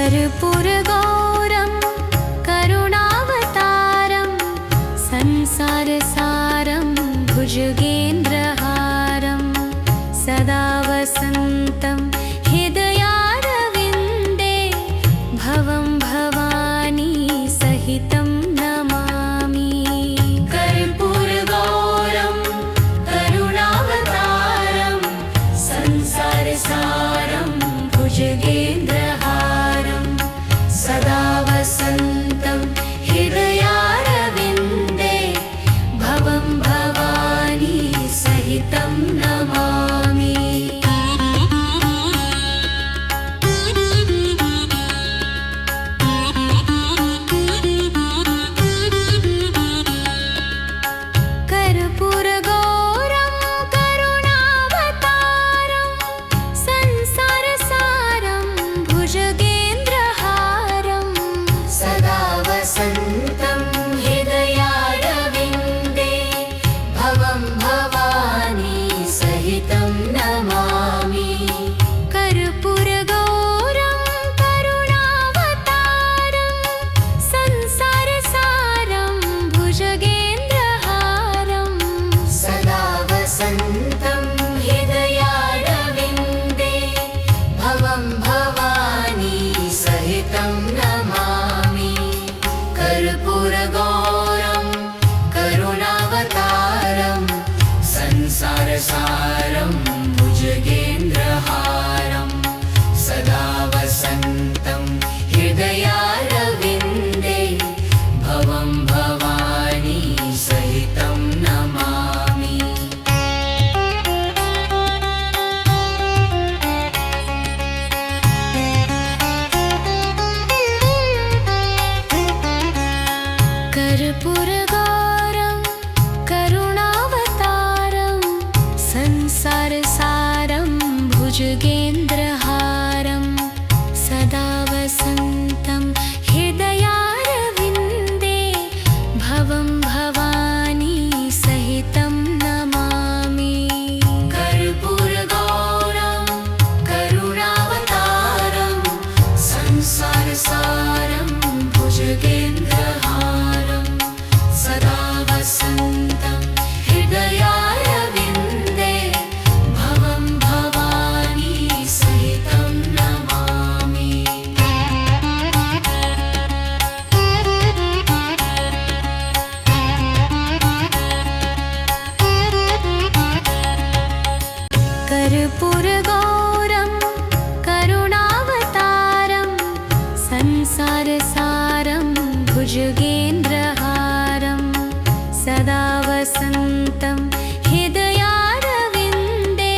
कर्पूरगौरं करुणावतारं संसारसारं भुजगेन्द्रहारं सदा वसन्तं हृदयारविन्दे भवं भवानी सहितं नमामि। कर्पूरगौरं करुणावतारं संसारसारं भुजगेन्द्रहारं सदा वसन्तं हृदयारविन्दे भवं भवानी सहितं नमामि। कर्पूरगौरं करुणावतारं संसारसारं भुजगेन्द्रहारं सदा वसन्तं हृदयारविन्दे भवं भवानी सहितं नमामि। कर्पूरगौरं करुणावतारं संसारसारं भुजगेन्द्रहारं सदा वसन्तं हृदयारविन्दे भवं भवानी सहितं नमामि। कर्पूरगौरं करुणावतारं संसारसारं भुजगेन्द्रहारं सदा वसन्तं हृदयारविन्दे भवं भवानी सहितं नमामि। कर्पूरगौरं करुणावतारं संसारसारं भुजगेन्द्रहारं सदा वसन्तं हृदयारविन्दे भवं भवानी सहितं नमामि। कर्पूरगौरं करुणावतारं संसारसारं भुजगेन्द्रहारं सदा वसन्तं हृदयारविन्दे भवं भवानी सहितं नमामि। कर्पूरगौरं करुणावतारं संसारसारं भुजगेन्द्रहारं सदा वसन्तं हृदयारविन्दे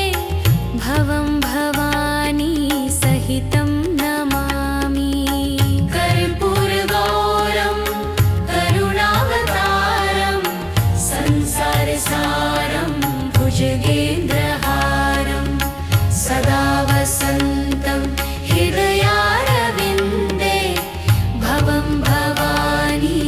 भवं भवानी सहितं नमामि। कर्पूरगौरं करुणावतारं संसारसारं भुजगेन्द्रहारं सदा वसन्तं हृदयारविन्दे भवं भवानी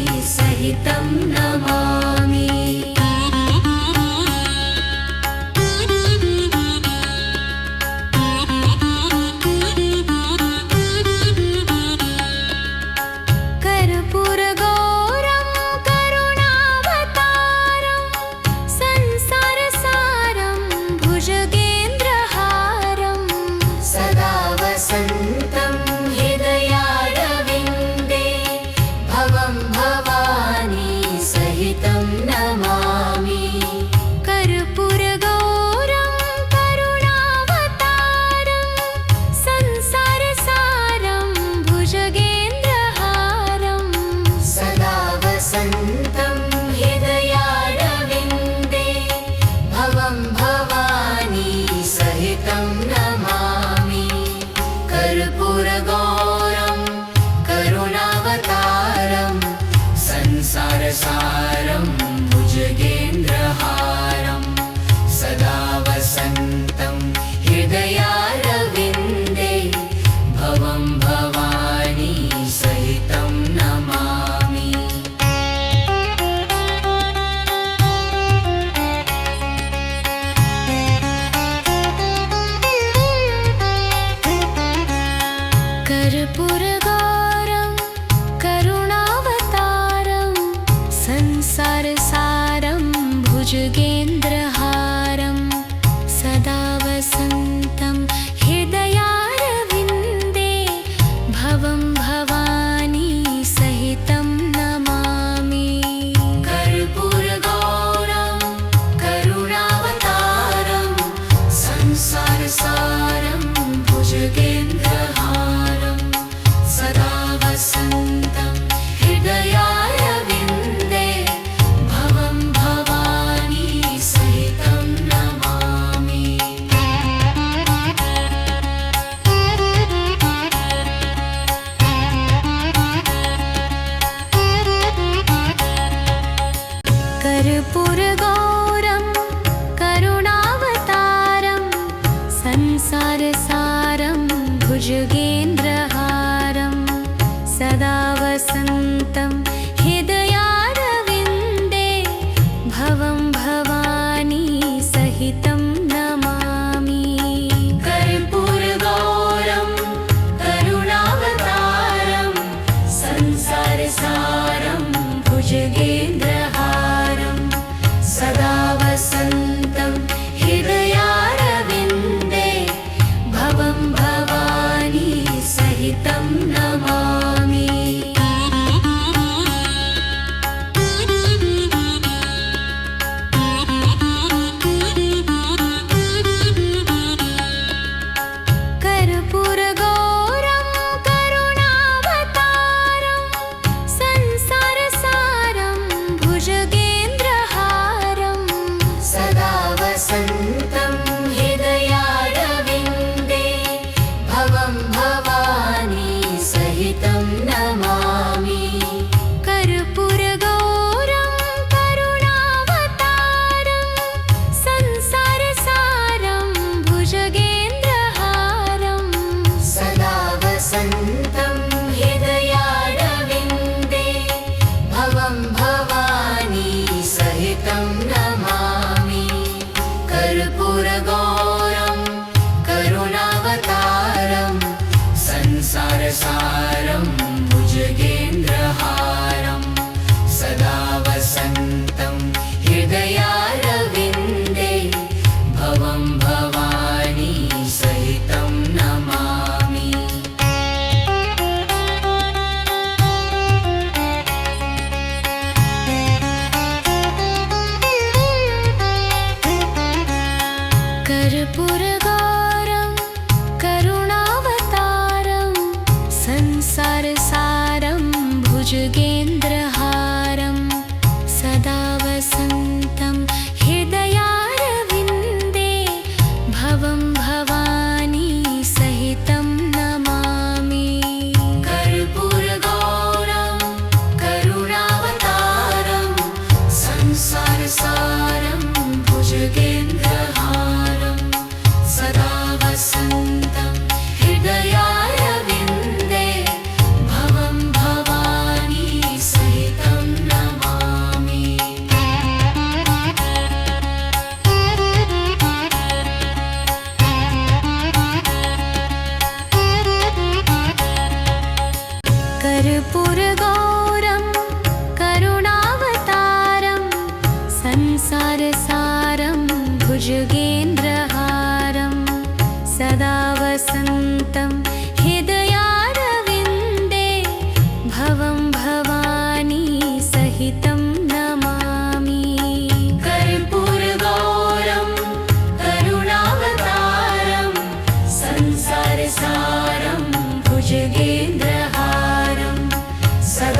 कर्पूरगौरं करुणावतारं संसारसारं भुजगेन्द्रहारं सदा वसन्तं हृदयारविन्दे भवं भवानी सहितं नमामि। कर्पूरगौरं करुणावतारं संसारसारं भुजगेन्द्रहारं सदा वसन्तं हृदयारविन्दे भवं भवानी सहितं नमामि। कर्पूरगौरं करुणावतारं संसारसारं भुजगेन्द्रहारं सदा वसन्तं हृदयारविन्दे भवं भवानी सहितं नमामि। कर्पूरगौरं करुणावतारं संसारसारं भुजगेन्द्रहारं सदा वसन्तं हृदयारविन्दे भवं भवानी सहितं नमामि। कर्पूरगौरं करुणावतारं संसारसारं भुजगेन्द्रहारं सदा वसन्तं हृदयारविन्दे भवं भवानी सहितं नमामि। कर्पूरगौरं करुणावतारं संसारसारं भुजगेन्द्रहारं सदा वसन्तं हृदयारविन्दे भवं भवानी सहितं नमामि। कर्पूरगौरं करुणावतारं संसारसारं भुजगेन्द्रहारं सदा वसन्तं हृदयारविन्दे भवं भवानी सहितं नमामि। कर्पूरगौरं करुणावतारं संसारसारं भुजगेन्द्रहारं सदा वसन्तं हृदयारविन्दे भवं भवानी सहितं नमामि। कर्पूरगौरं करुणावतारं संसारसारं भुजगेन्द्रहारं सदा वसन्तं हृदयारविन्दे भवं भवानी सहितं नमामि। कर्पूरगौरं करुणावतारं संसारसारं भुजगेन्द्रहारं सदा वसन्तं हृदयारविन्दे भवं भवानी सहितं नमामि। कर्पूरगौरं करुणावतारं संसारसारं भुजगेन्द्रहारं सदा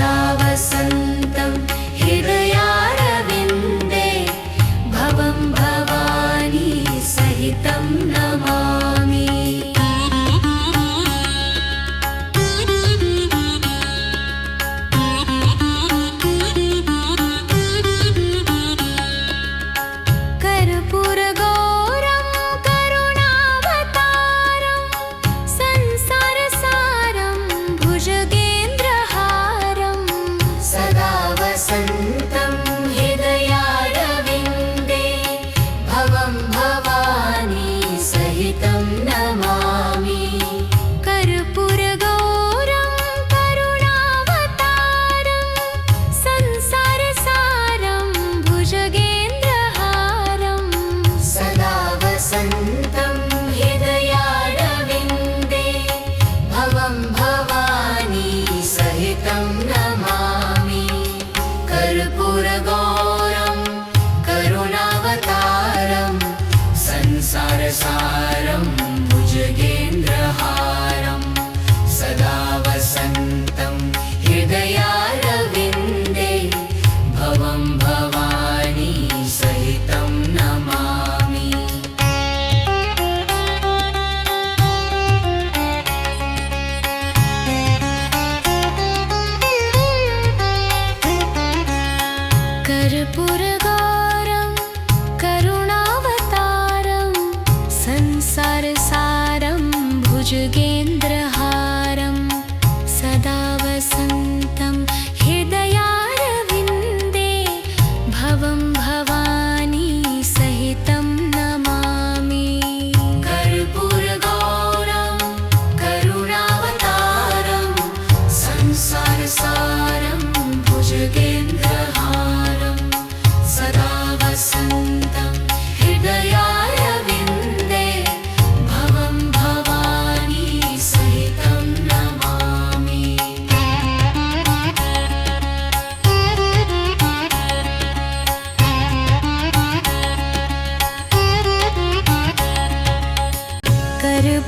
संसारसारं भुजगेन्द्रहारं सदा वसन्तं हृदयारविन्दे भवं भवानी सहितं नमामि।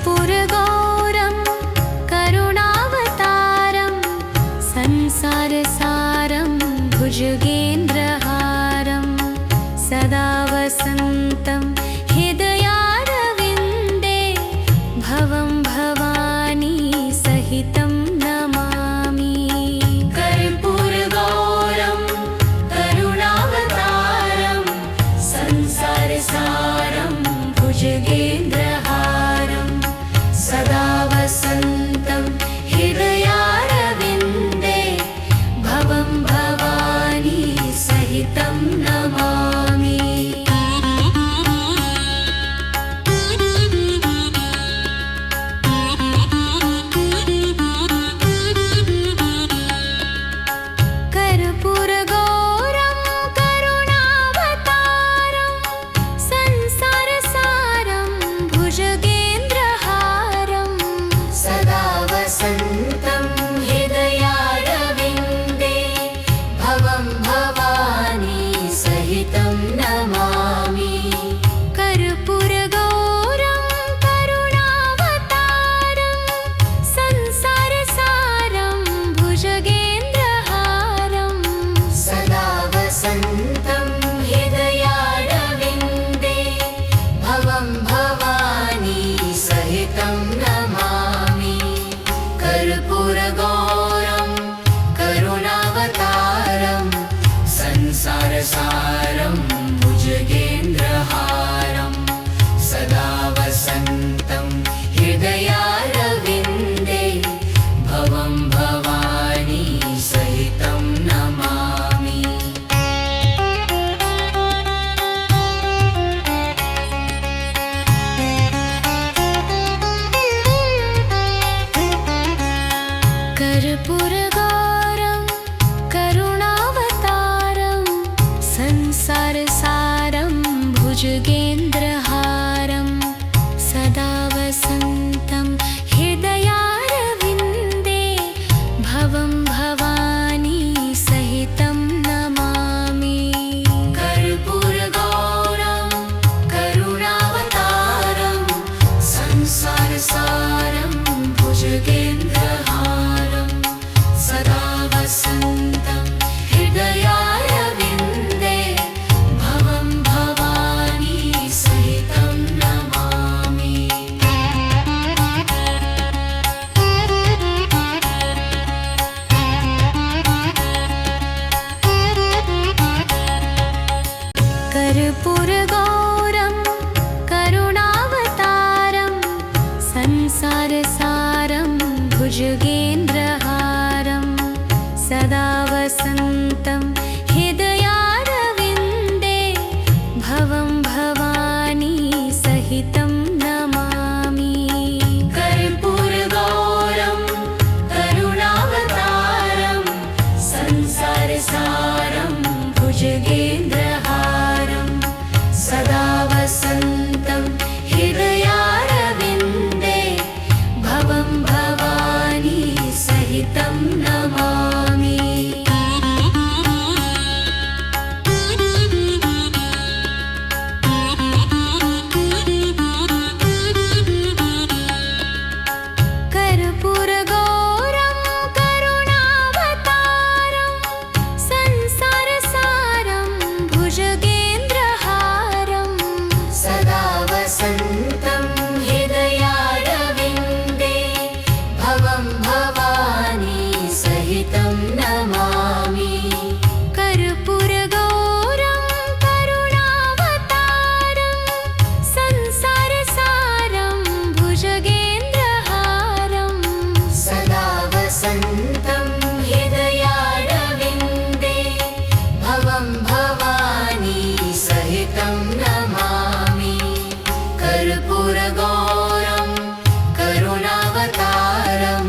कर्पूरगौरं करुणावतारं संसारसारं भुजगेन्द्रहारं सदा वसन्तं हृदयारविन्दे भवं भवानी सहितं नमामि। कर्पूरगौरं करुणावतारं संसारसारं भुजगेन्द्रहारं सदा वसन्तं हृदयारविन्दे भवं भवानी सहितं नमामि। कर्पूरगौरं करुणावतारं संसारसारं भुजगेन्द्रहारं सदा वसन्तं हृदयारविन्दे भवं भवानी सहितं नमामि। कर्पूरगौरं करुणावतारं संसारसारं भुजगेन्द्रहारं सदा वसन्तं हृदयारविन्दे भवं भवानी सहितं नमामि। कर्पूरगौरं करुणावतारं संसारसारं भुजगेन्द्रहारं सदा वसन्तं हृदयारविन्दे भवं भवानी सहितं नमामि। कर्पूरगौरं करुणावतारं संसारसारं भुजगेन्द्रहारं सदा वसन्तं हृदयारविन्दे भवं भवानी सहितं नमामि। कर्पूरगौरं करुणावतारं संसारसारं भुजगेन्द्रहारं सदा वसन्तं हृदयारविन्दे भवं भवानी सहितं नमामि। कर्पूरगौरं करुणावतारं संसारसारं भुजगेन्द्रहारं सदा वसन्तं हृदयारविन्दे भवं भवानी सहितं नमामि। कर्पूरगौरं करुणावतारं संसारसारं भुजगेन्द्रहारं सदा वसन्तं हृदयारविन्दे भवं भवानी सहितं नमामि। कर्पूरगौरं करुणावतारं संसारसारं भुजगेन्द्रहारं सदा वसन्तं हृदयारविन्दे भवं भवानी सहितं नमामि। कर्पूरगौरं करुणावतारं संसारसारं भुजगेन्द्रहारं सदा वसन्तं हृदयारविन्दे भवं भवानी सहितं नमामि। कर्पूरगौरं करुणावतारं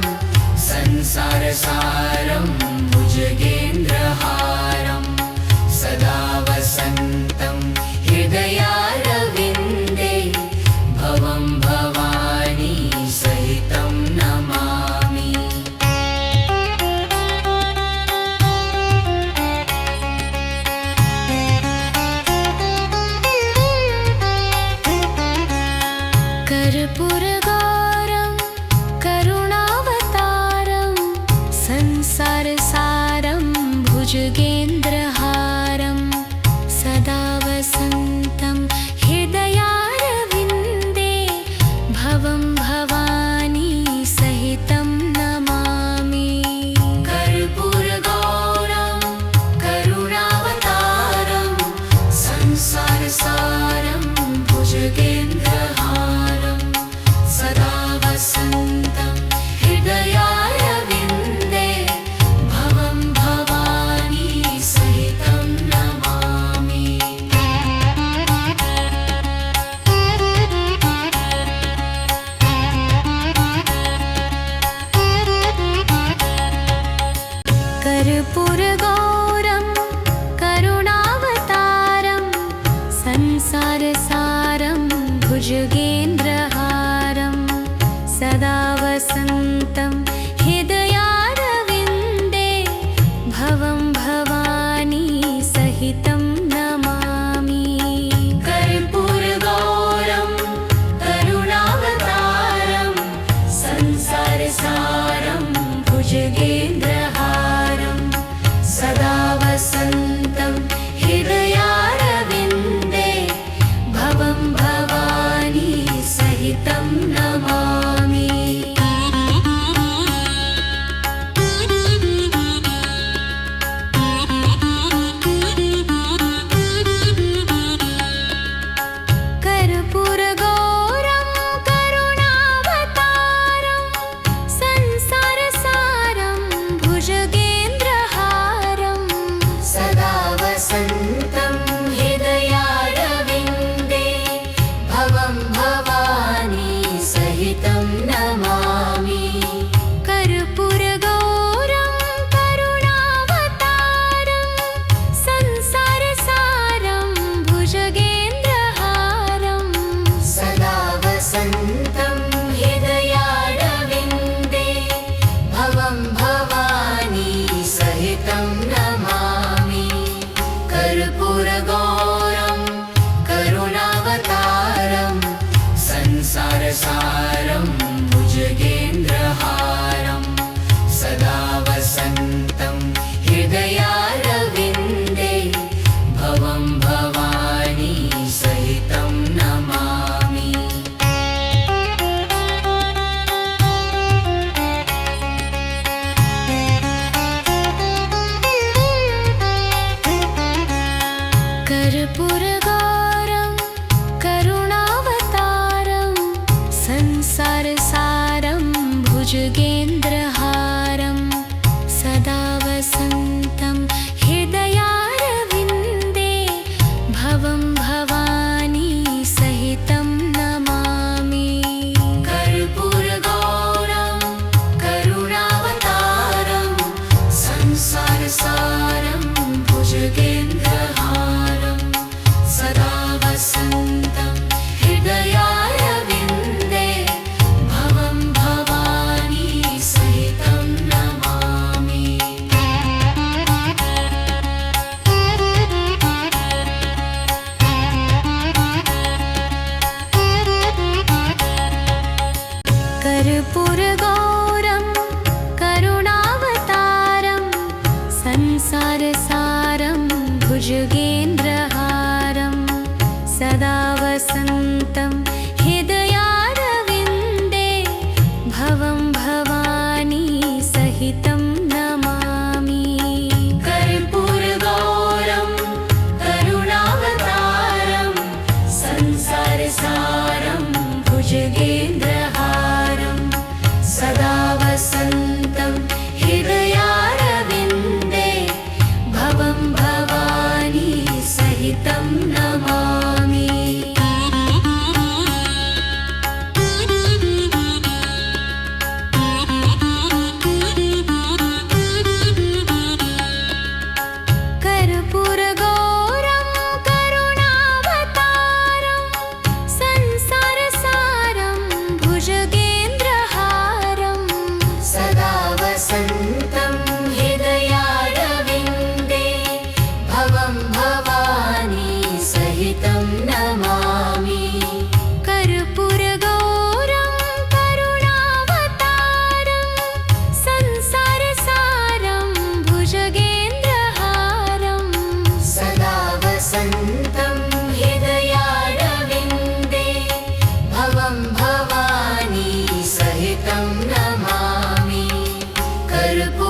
संसारसारं भुजगेन्द्रहारं सदा वसन्तं हृदयारविन्दे भवं भवानी सहितं नमामि। कर्पूरगौरं करुणावतारं संसारसारं भुजगेन्द्रहारं सदा वसन्तं हृदयारविन्दे भवं भवानी सहितं नमामि। कर्पूरगौरं करुणावतारं संसारसारं भुजगेन्द्रहारं सदा वसन्तं हृदयारविन्दे भवं भवानी सहितं नमामि। कर्पूरगौरं करुणावतारं संसारसारं भुजगेन्द्रहारं सदा वसन्तं हृदयारविन्दे भवं भवानी सहितं नमामि। कर्पूरगौरं करुणावतारं संसारसारं भुजगेन्द्रहारं सदा वसन्तं हृदयारविन्दे भवं भवानी सहितं नमामि। कर्पूरगौरं करुणावतारं संसारसारं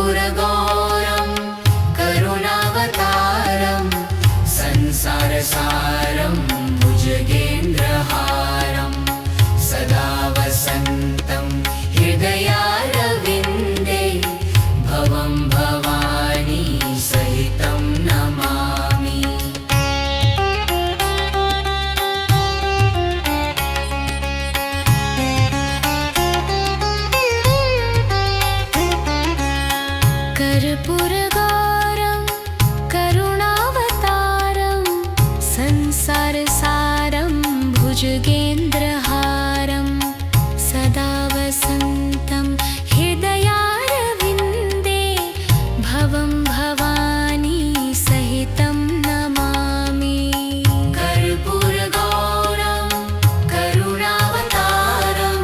कर्पूरगौरं करुणावतारं संसारसारं भुजगेन्द्रहारं सदा वसन्तं हृदयारविन्दे भवं भवानी सहितं नमामि। कर्पूरगौरं करुणावतारं संसारसारं भुजगेन्द्रहारं सदा वसन्तं हृदयारविन्दे भवं भवानी सहितं नमामि। कर्पूरगौरं करुणावतारं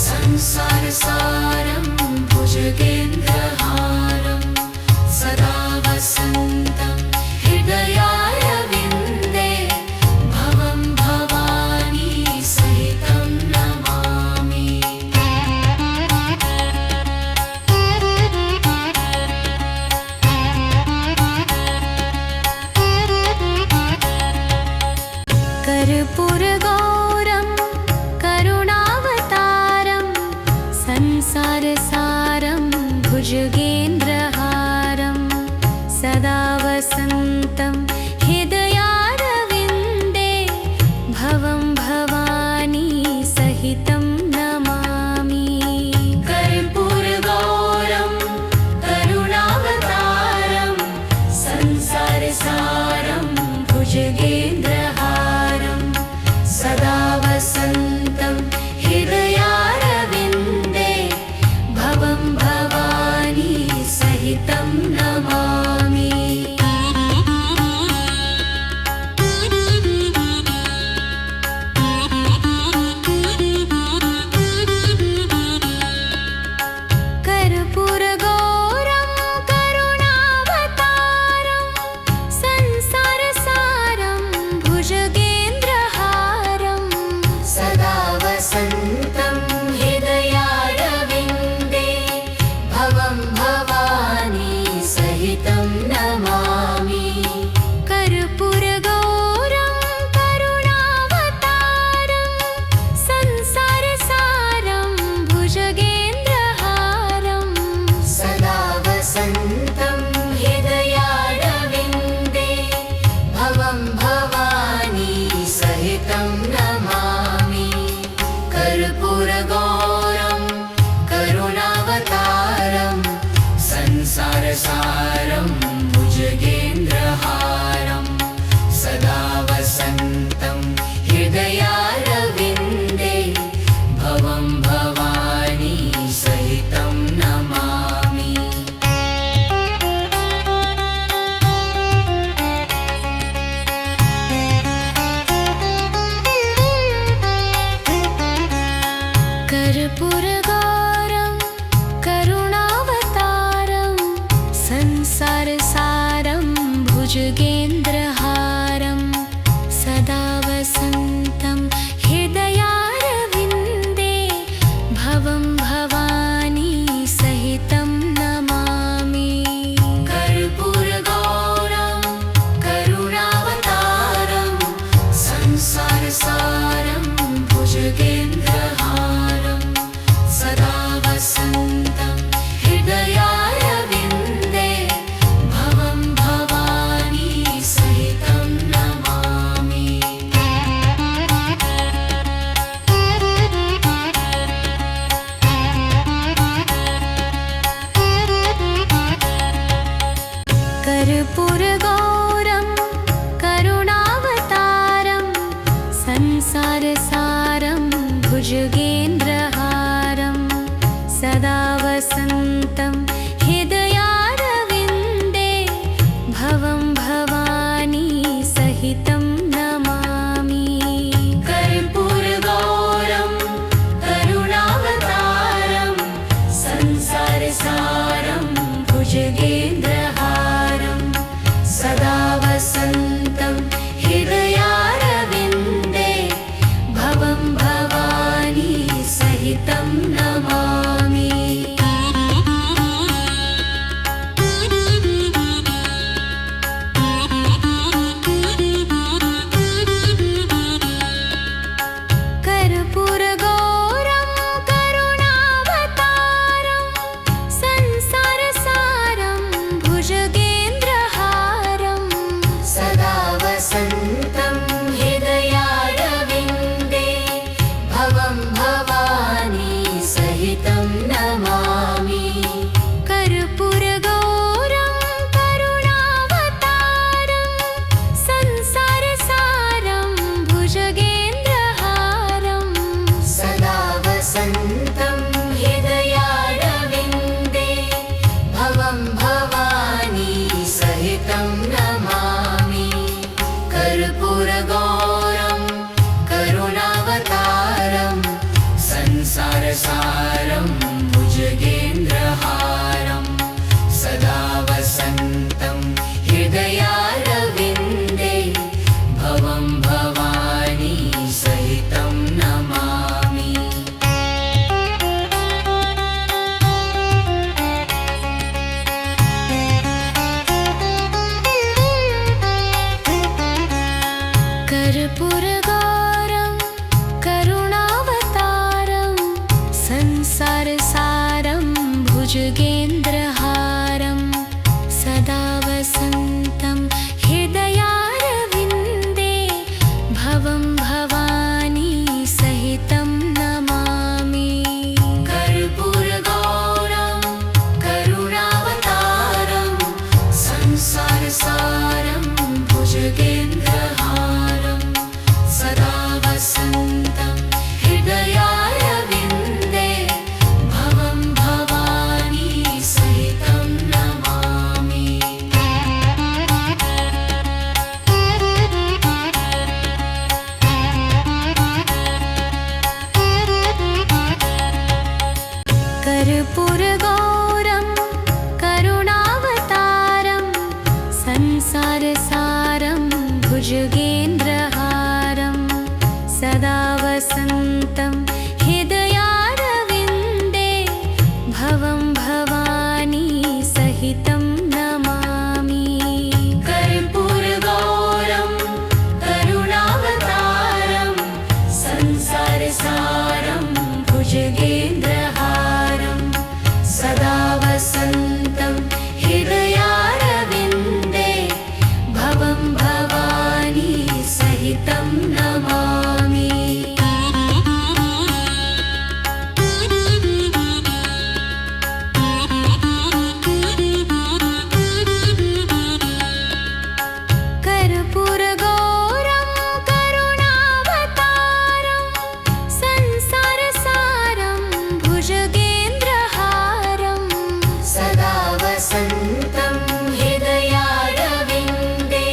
संसारसारं भुजगेन्द्रहारं सदा वसन्तं हृदयारविन्दे भवं भवानी सहितं नमामि। कर्पूरगौरं करुणावतारं संसारसारं भुजगेन्द्रहारं सदा वसन्तं हृदयारविन्दे भवं भवानी सहितं नमामि। कर्पूरगौरं करुणावतारं संसारसारं भुजगेन्द्रहारं सदा वसन्तं हृदयारविन्दे भवं भवानी सहितं नमामि। कर्पूरगौरं करुणावतारं संसारसारं भुजगेन्द्रहारं सदा वसन्तं हृदयारविन्दे भवं भवानी सहितं नमामि। कर्पूरगौरं करुणावतारं संसारसारं भुजगेन्द्रहारं सदा वसन्तं हृदयारविन्दे भवं भवानी सहितं नमामि। कर्पूरगौरं करुणावतारं संसारसारं भुजगेन्द्रहारं सदा वसन्तं हृदयारविन्दे भवं भवानी सहितं नमामि। कर्पूरगौरं करुणावतारं भुजगेन्द्रहारं सदा वसन्तं हृदयारविन्दे भवं भवानी सहितं नमामि। कर्पूरगौरं करुणावतारं संसारसारं भुजगेन्द्रहारं सदा वसन्तं हृदयारविन्दे भवं भवानी सहितं नमामि। कर्पूरगौरं करुणावतारं संसारसारं भुजगेन्द्रहारं सदा वसन्तं हृदयारविन्दे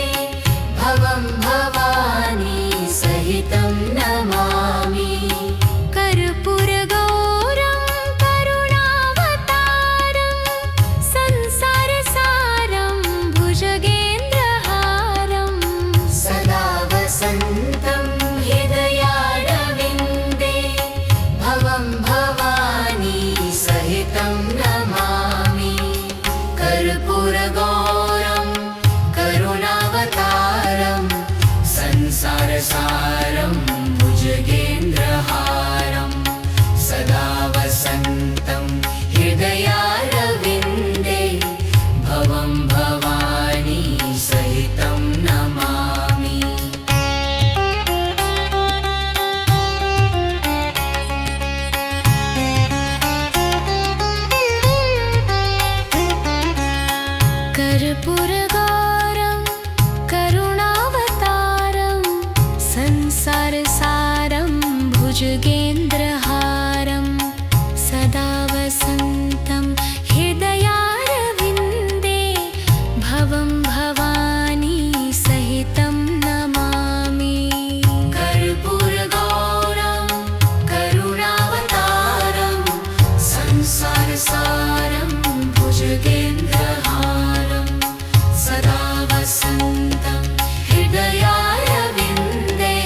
भवं भवानी सहितं नमामि। कर्पूरगौरं करुणावतारं संसारसारं भुजगेन्द्रहारं सदा वसन्तं हृदयारविन्दे भवं भवानी सहितं नमामि। कर्पूरगौरं करुणावतारं संसारसारं भुजगेन्द्रहारं सदा वसन्तं हृदयारविन्दे भवं भवानी सहितं नमामि। कर्पूरगौरं करुणावतारं संसारसारं भुजगेन्द्रहारं सदा वसन्तं हृदयारविन्दे भवं भवानी सहितं नमामि। कर्पूरगौरं करुणावतारं संसारसारं भुजगेन्द्रहारं सदा वसन्तं हृदयारविन्दे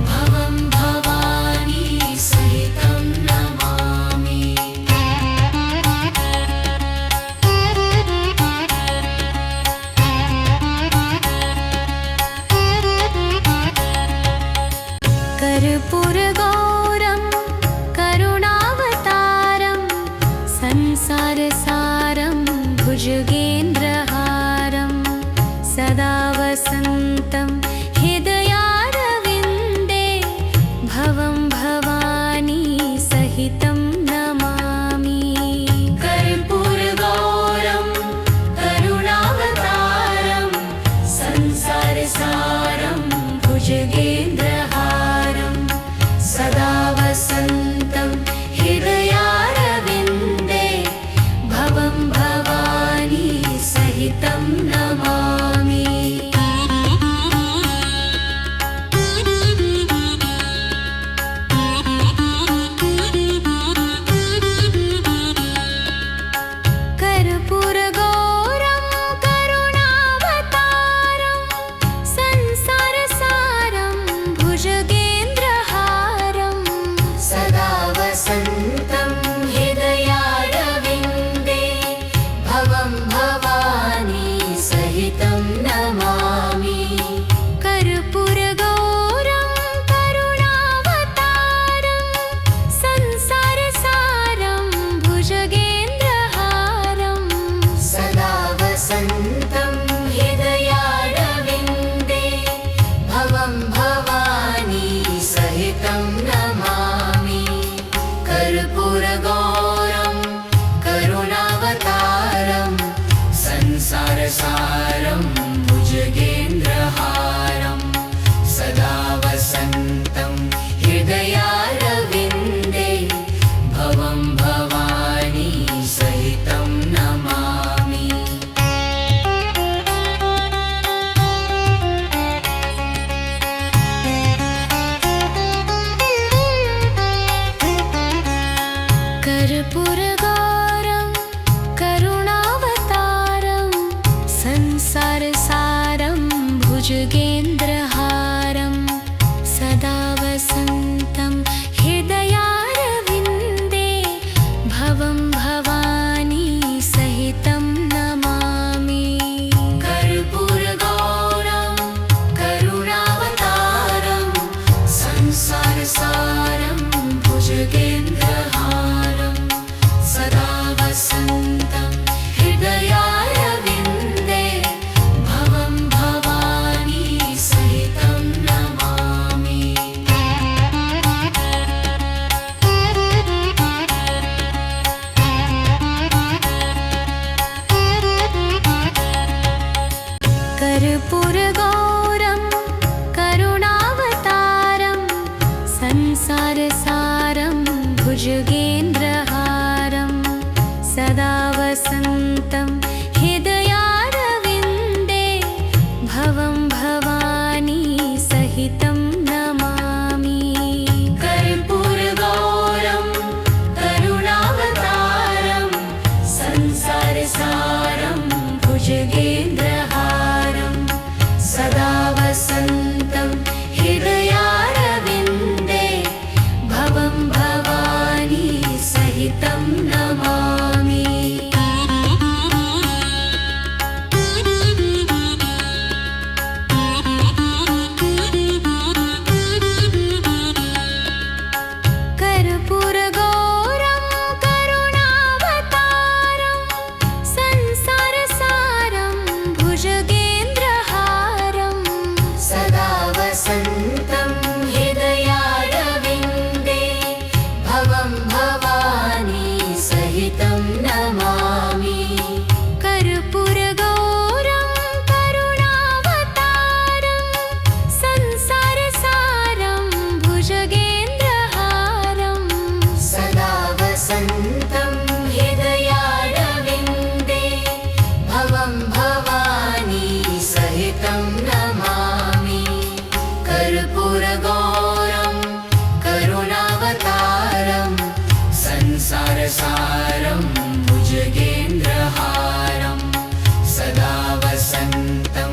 भवं भवानी सहितं नमामि। कर्पूरगौरं करुणावतारं संसारसारं भुजगेन्द्रहारं सदा वसन्तं हृदयारविन्दे भवं भवानी सहितं नमामि। कर्पूरगौरं करुणावतारं संसारसारं भुजगेन्द्रहारं सदा वसन्तं हृदयारविन्दे भवं भवानी सहितं नमामि। कर्पूरगौरं करुणावतारं संसारसारं भुजगेन्द्रहारं सदा वसन्तं हृदयारविन्दे भवं भवानी सहितं नमामि। कर्पूरगौरं करुणावतारं संसारसारं भुजगेन्द्रहारं सदा वसन्तं हृदयारविन्दे भवं भवानी सहितं नमामि। कर्पूरगौरं करुणावतारं संसारसारं कर्पूरगौरं करुणावतारं संसारसारं भुजगेन्द्रहारं सदा वसन्तं हृदयारविन्दे भवं भवानी सहितं नमामि। कर्पूरगौरं करुणावतारं संसारसारं भुजगेन्द्रहारं सदा वसन्तं हृदयारविन्दे भवं भवानी सहितं नमामि। कर्पूरगौरं करुणावतारं संसारसारं भुजगेन्द्रहारं सदा वसन्तं हृदयारविन्दे भवं भवानी सहितं नमामि। कर्पूरगौरं करुणावतारं संसारसारं भुजगेन्द्रहारं सदा वसन्तं हृदयारविन्दे भवं भवानी सहितं नमामि। कर्पूरगौरं करुणावतारं संसारसारं भुजगेन्द्रहारं सदा वसन्तं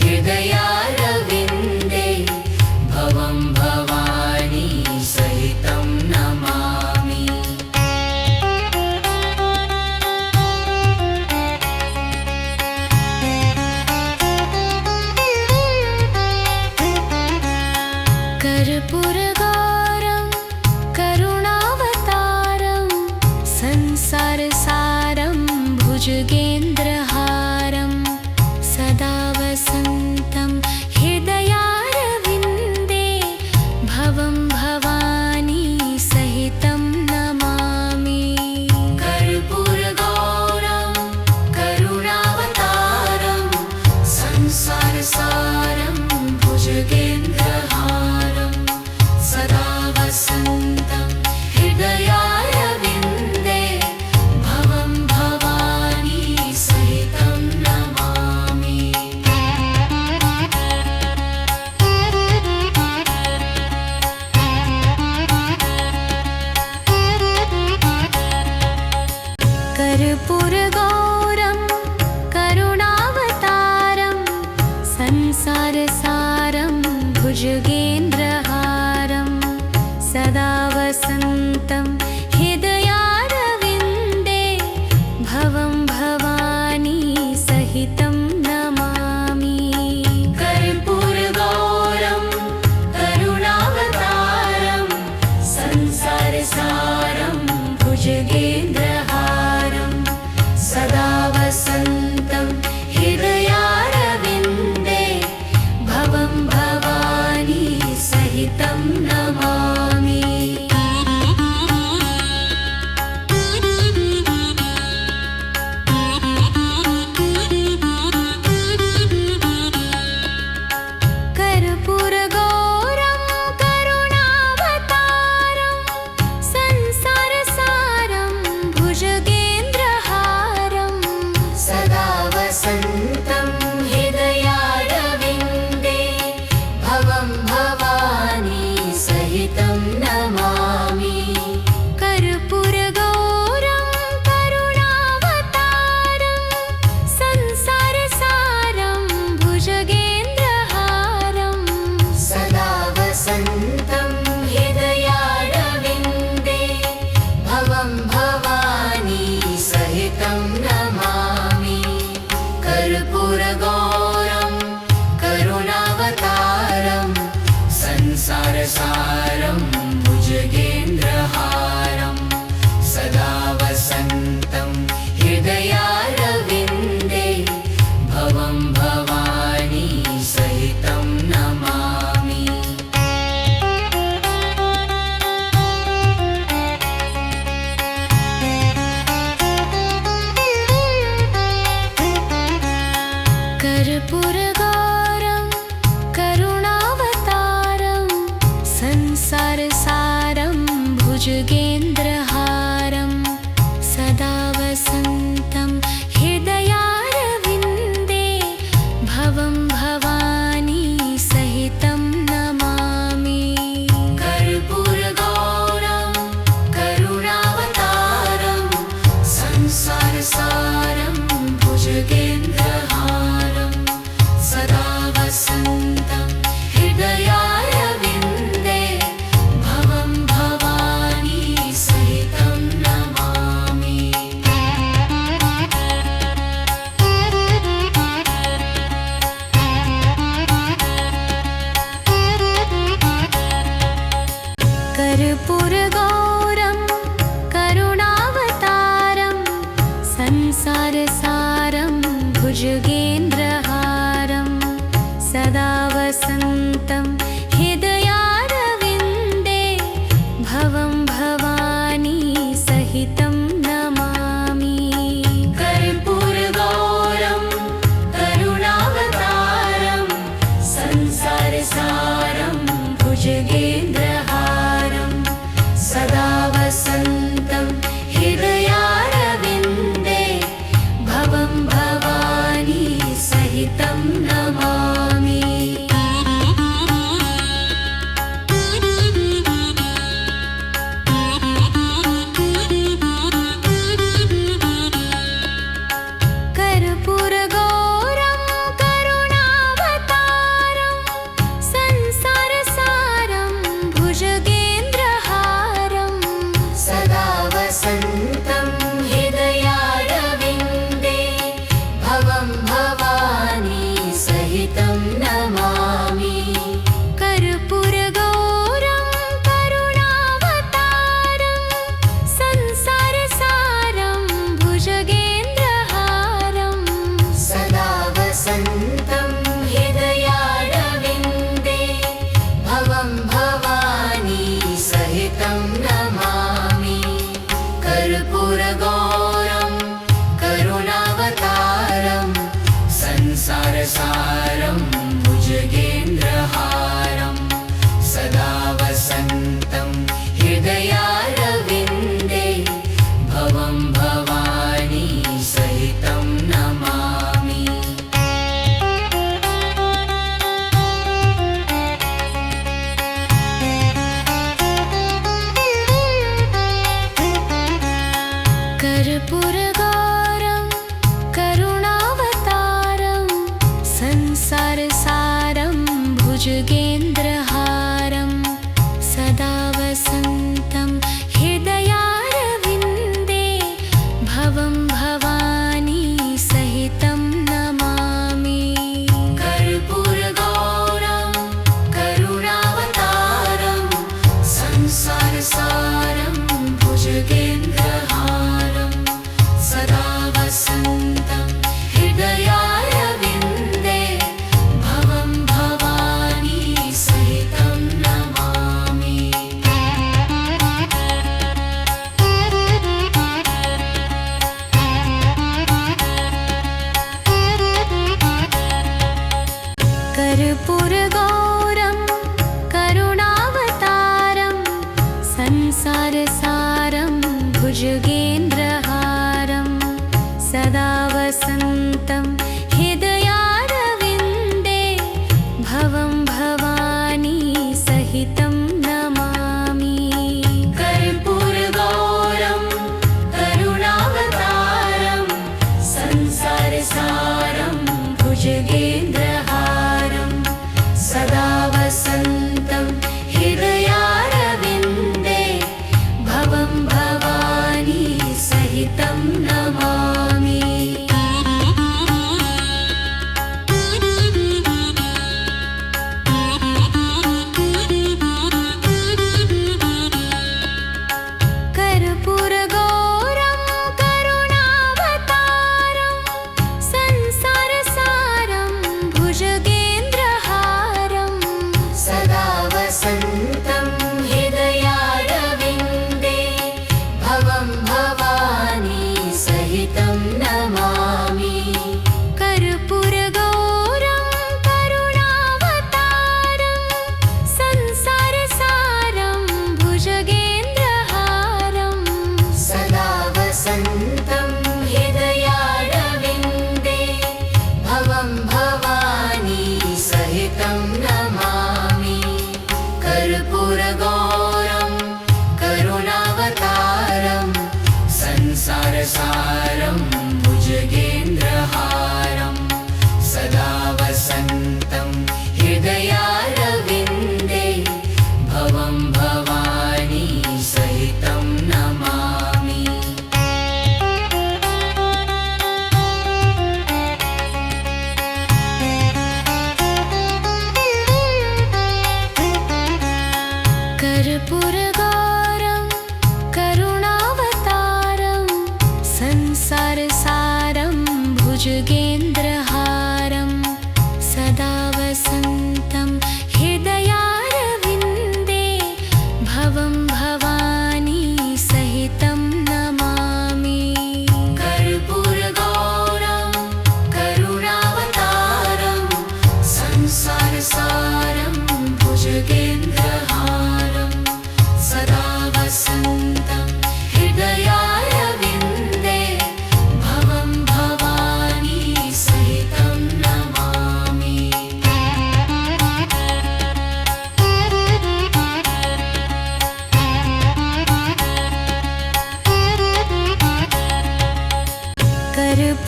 हृदयारविन्दे भवं भवानी सहितं नमामि। कर्पूरगौरं करुणावतारं संसारसारं भुजगेन्द्रहारं सदा वसन्तं हृदयारविन्दे भवं भवानी सहितं नमामि। कर्पूरगौरं करुणावतारं संसारसारं भुजगेन्द्रहारं सदा वसन्तं हृदयारविन्दे भवं भवानी सहितं नमामि। कर्पूरगौरं करुणावतारं संसारसारं भुजगेन्द्रहारं सदा वसन्तं हृदयारविन्दे भवं भवानी सहितं नमामि। कर्पूरगौरं करुणावतारं संसारसारं भुजगेन्द्रहारं सदा वसन्तं हृदयारविन्दे भवं भवानी सहितं नमामि। कर्पूरगौरं करुणावतारं संसारसारं भुजगेन्द्रहारं सदा वसन्तं हृदयारविन्दे भवं भवानी सहितं नमामि। कर्पूरगौरं करुणावतारं संसारसारं भुजगेन्द्रहारं सदा वसन्तं हृदयारविन्दे भवं भवानी सहितं नमामि। कर्पूरगौरं करुणावतारं संसारसारं भुजगेन्द्रहारं सदा वसन्तं हृदयारविन्दे भवं भवानी सहितं नमामि। कर्पूरगौरं भुजगेन्द्रहारं सदा वसन्तं हृदयारविन्दे भवं भवानी सहितं नमामि कर्पूरगौरं करुणावतारं संसारसारं भुजगेन्द्रहारं सदा वसन्तं हृदयारविन्दे भवं भवानी सहितं नमामि कर्पूरगौरं करुणावतारं संसारसारं भुजगेन्द्रहारं सदा वसन्तं हृदयारविन्दे भवं भवानी सहितं नमामि कर्पूरगौरं करुणावतारं संसारसारं भुजगेन्द्रहारं सदा वसन्तं हृदयारविन्दे भवं भवानी सहितं नमामि कर्पूरगौरं करुणावतारं संसारसारं भुजगेन्द्रहारं सदा वसन्तं हृदयारविन्दे भवं भवानी सहितं नमामि कर्पूरगौरं करुणावतारं भुजगेन्द्रहारं सदा वसन्तं हृदयारविन्दे भवं भवानी सहितं नमामि कर्पूरगौरं करुणावतारं संसारसारं भुजगेन्द्रहारं सदा वसन्तं हृदयारविन्दे भवं भवानी सहितं नमामि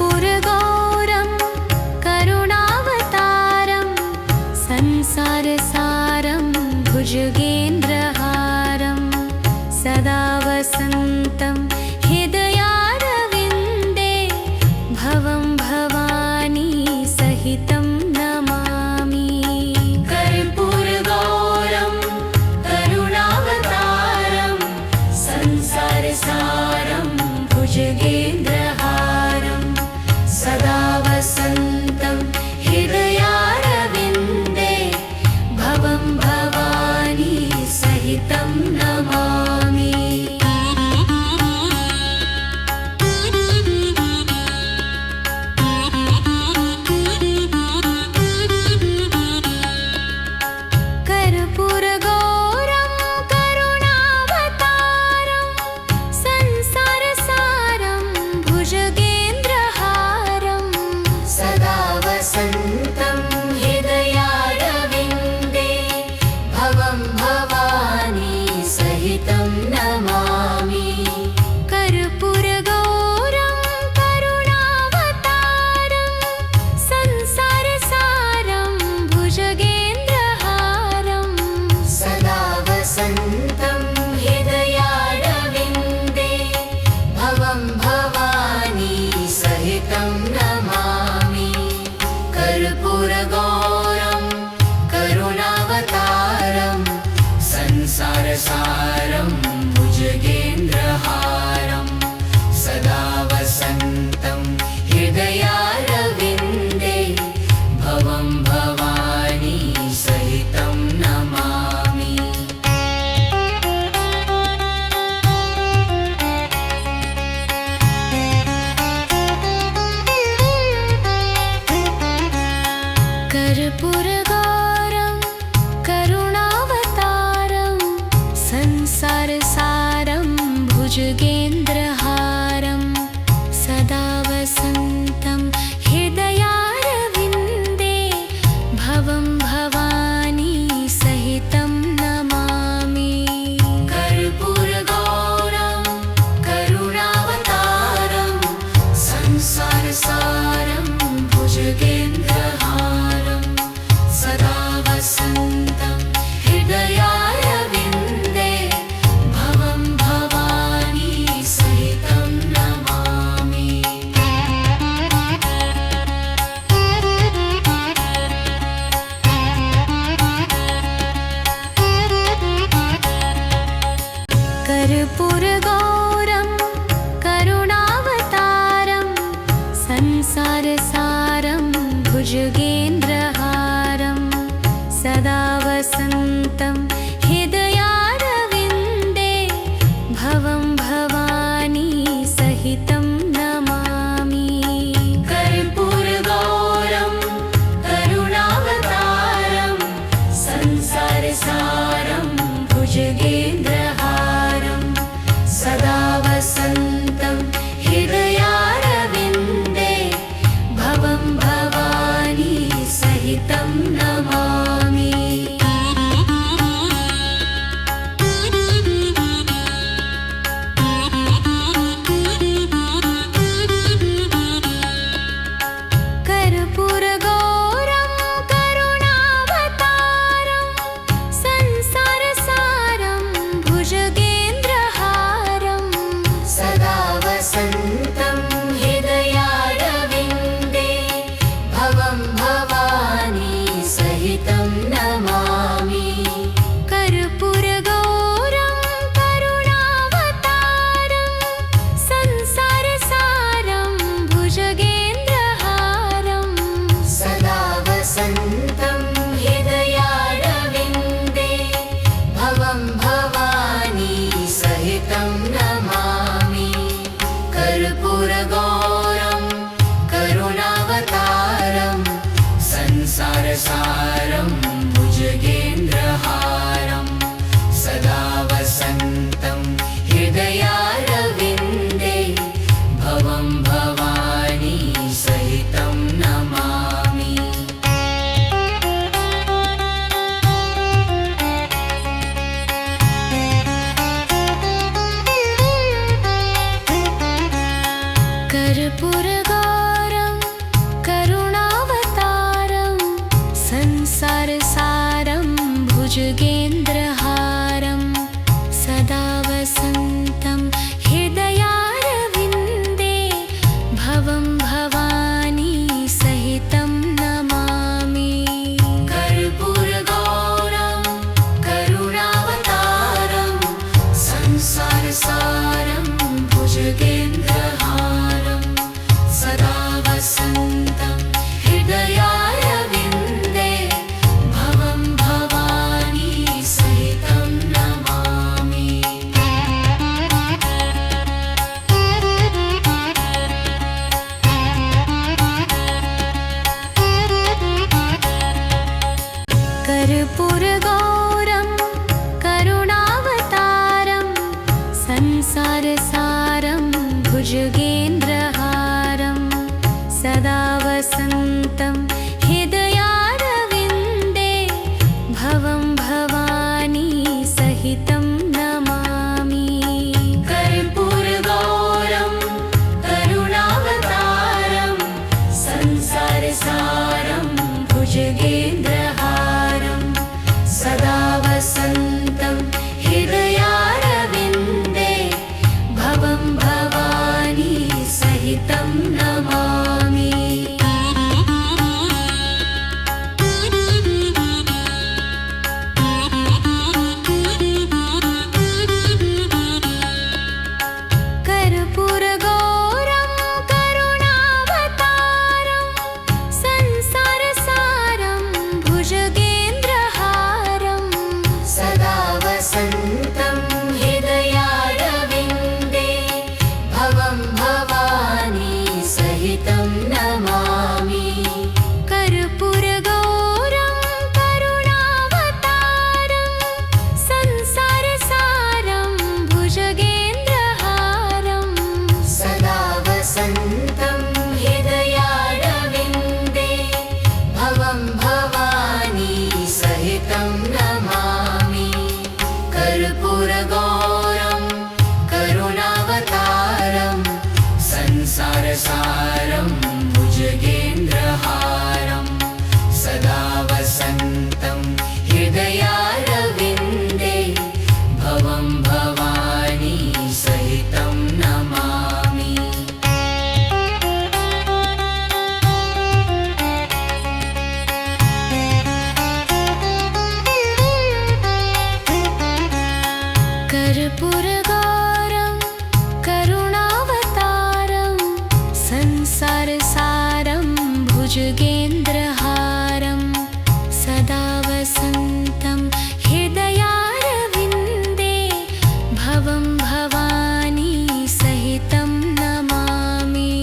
कर्पूरगौरं करुणावतारं संसारसारं भुजगेन्द्रहारं सदा वसन्तं हृदयारविन्दे भवं भवानी सहितं नमामि कर्पूरगौरं करुणावतारं संसारसारं भुजगेन्द्रहारं सदा वसन्तं हृदयारविन्दे भवं भवानी सहितं नमामि कर्पूरगौरं करुणावतारं संसारसारं भुजगेन्द्रहारं सदा वसन्तं हृदयारविन्दे भवं भवानी सहितं नमामि कर्पूरगौरं करुणावतारं संसारसारं भुजगेन्द्रहारं सदा वसन्तं हृदयारविन्दे भवं भवानी सहितं नमामि कर्पूरगौरं करुणावतारं संसारसारं भुजगेन्द्रहारं सदा वसन्तं हृदयारविन्दे भवं भवानी सहितं नमामि कर्पूरगौरं करुणावतारं संसारसारं भुजगेन्द्रहारं सदा वसन्तं हृदयारविन्दे भवं भवानी सहितं नमामि कर्पूरगौरं करुणावतारं संसारसारं भुजगेन्द्रहारं सदा वसन्तं हृदयारविन्दे भवं भवानी सहितं नमामि कर्पूरगौरं करुणावतारं संसारसारं भुजगेन्द्रहारं सदा वसन्तं हृदयारविन्दे भवं भवानी सहितं नमामि कर्पूरगौरं करुणावतारं संसारसारं भुजगेन्द्रहारं सदा वसन्तं हृदयारविन्दे भवं भवानी सहितं नमामि कर्पूरगौरं करुणावतारं संसारसारं भुजगेन्द्रहारं सदा वसन्तं हृदयारविन्दे भवं भवानी सहितं नमामि। कर्पूरगौरं करुणावतारं संसारसारं भुजगेन्द्रहारं सदा वसन्तं हृदयारविन्दे भवं भवानी सहितं नमामि। कर्पूरगौरं करुणावतारं संसारसारं भुजगेन्द्रहारं सदा वसन्तं हृदयारविन्दे भवं भवानी सहितं नमामि। कर्पूरगौरं करुणावतारं संसारसारं भुजगेन्द्रहारं सदा वसन्तं हृदयारविन्दे भवं भवानी सहितं नमामि। कर्पूरगौरं करुणावतारं संसारसारं भुजगेन्द्रहारं सदा वसन्तं हृदयारविन्दे भवं भवानी सहितं नमामि। कर्पूरगौरं करुणावतारं संसारसारं भुजगेन्द्रहारं सदा वसन्तं हृदयारविन्दे भवं भवानी सहितं नमामि।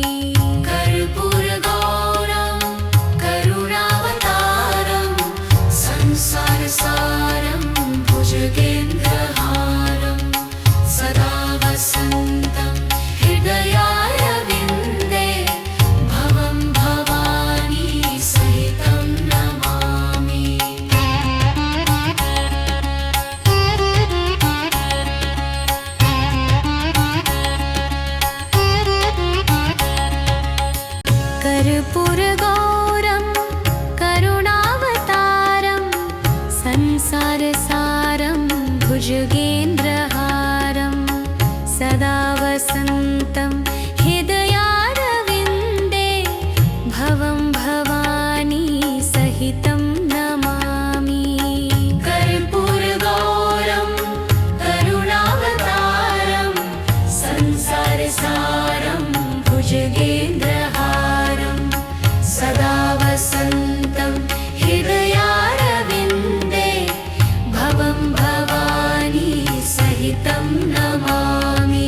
कर्पूरगौरं करुणावतारं संसारसारं भुजगेन्द्रहारं सदा वसन्तं हृदयारविन्दे भवं भवानी सहितं नमामि। कर्पूरगौरं करुणावतारं संसारसारं भुजगेन्द्रहारं सदा वसन्तं हृदयारविन्दे भवं भवानी सहितं नमामि। कर्पूरगौरं करुणावतारं संसारसारं भुजगेन्द्रहारं सदा वसन्तं हृदयारविन्दे भवं भवानी सहितं नमामि।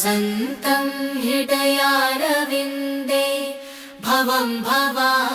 वसन्तं हृदयारविन्दे भवं भवानी